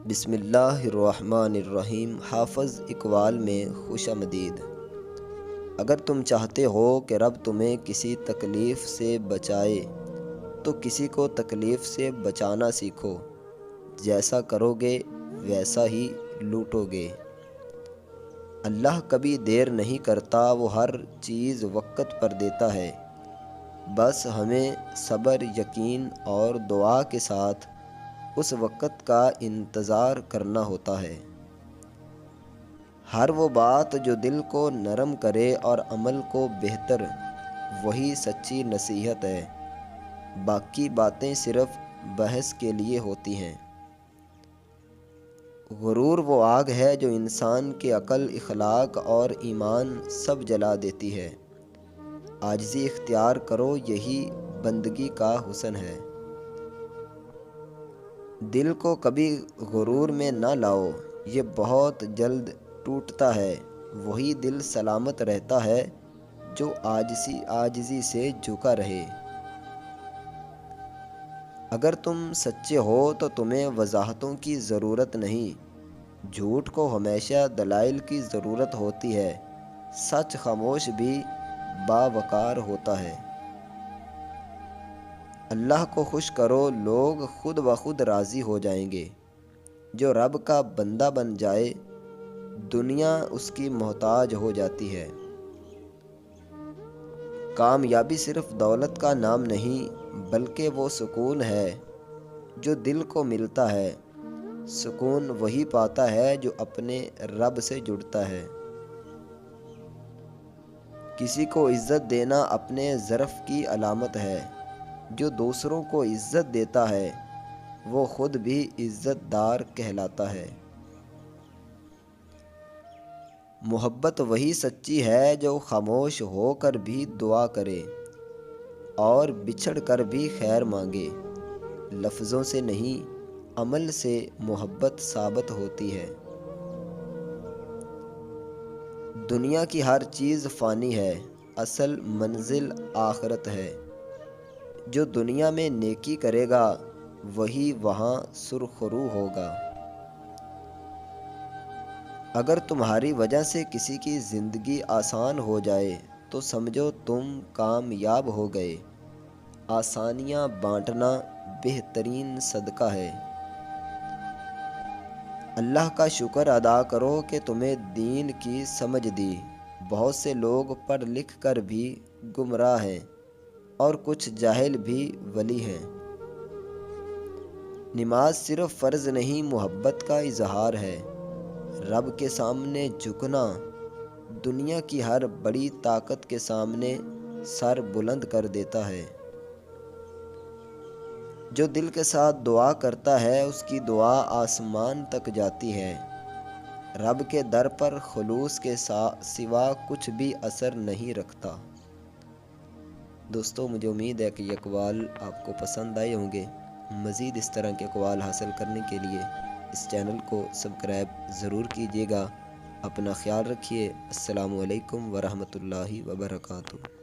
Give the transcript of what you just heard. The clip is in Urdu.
بسم اللہ الرحمن الرحیم۔ حافظ اقبال میں خوش آمدید۔ اگر تم چاہتے ہو کہ رب تمہیں کسی تکلیف سے بچائے تو کسی کو تکلیف سے بچانا سیکھو، جیسا کرو گے ویسا ہی لوٹو گے۔ اللہ کبھی دیر نہیں کرتا، وہ ہر چیز وقت پر دیتا ہے، بس ہمیں صبر، یقین اور دعا کے ساتھ اس وقت کا انتظار کرنا ہوتا ہے۔ ہر وہ بات جو دل کو نرم کرے اور عمل کو بہتر، وہی سچی نصیحت ہے، باقی باتیں صرف بحث کے لیے ہوتی ہیں۔ غرور وہ آگ ہے جو انسان کے عقل، اخلاق اور ایمان سب جلا دیتی ہے۔ عاجزی اختیار کرو، یہی بندگی کا حسن ہے۔ دل کو کبھی غرور میں نہ لاؤ، یہ بہت جلد ٹوٹتا ہے۔ وہی دل سلامت رہتا ہے جو عاجزی سے جھکا رہے۔ اگر تم سچے ہو تو تمہیں وضاحتوں کی ضرورت نہیں، جھوٹ کو ہمیشہ دلائل کی ضرورت ہوتی ہے۔ سچ خاموش بھی باوقار ہوتا ہے۔ اللہ کو خوش کرو، لوگ خود بخود راضی ہو جائیں گے۔ جو رب کا بندہ بن جائے، دنیا اس کی محتاج ہو جاتی ہے۔ کامیابی صرف دولت کا نام نہیں، بلکہ وہ سکون ہے جو دل کو ملتا ہے۔ سکون وہی پاتا ہے جو اپنے رب سے جڑتا ہے۔ کسی کو عزت دینا اپنے ظرف کی علامت ہے۔ جو دوسروں کو عزت دیتا ہے، وہ خود بھی عزت دار کہلاتا ہے۔ محبت وہی سچی ہے جو خاموش ہو کر بھی دعا کرے اور بچھڑ کر بھی خیر مانگے۔ لفظوں سے نہیں، عمل سے محبت ثابت ہوتی ہے۔ دنیا کی ہر چیز فانی ہے، اصل منزل آخرت ہے۔ جو دنیا میں نیکی کرے گا، وہی وہاں سرخرو ہوگا۔ اگر تمہاری وجہ سے کسی کی زندگی آسان ہو جائے تو سمجھو تم کامیاب ہو گئے۔ آسانیاں بانٹنا بہترین صدقہ ہے۔ اللہ کا شکر ادا کرو کہ تمہیں دین کی سمجھ دی۔ بہت سے لوگ پڑھ لکھ کر بھی گمراہ ہیں اور کچھ جاہل بھی ولی ہیں۔ نماز صرف فرض نہیں، محبت کا اظہار ہے۔ رب کے سامنے جھکنا دنیا کی ہر بڑی طاقت کے سامنے سر بلند کر دیتا ہے۔ جو دل کے ساتھ دعا کرتا ہے، اس کی دعا آسمان تک جاتی ہے۔ رب کے در پر خلوص کے سوا کچھ بھی اثر نہیں رکھتا۔ دوستو، مجھے امید ہے کہ یہ اقوال آپ کو پسند آئے ہوں گے۔ مزید اس طرح کے اقوال حاصل کرنے کے لیے اس چینل کو سبسکرائب ضرور کیجیے گا۔ اپنا خیال رکھیے۔ السلام علیکم ورحمۃ اللہ وبرکاتہ۔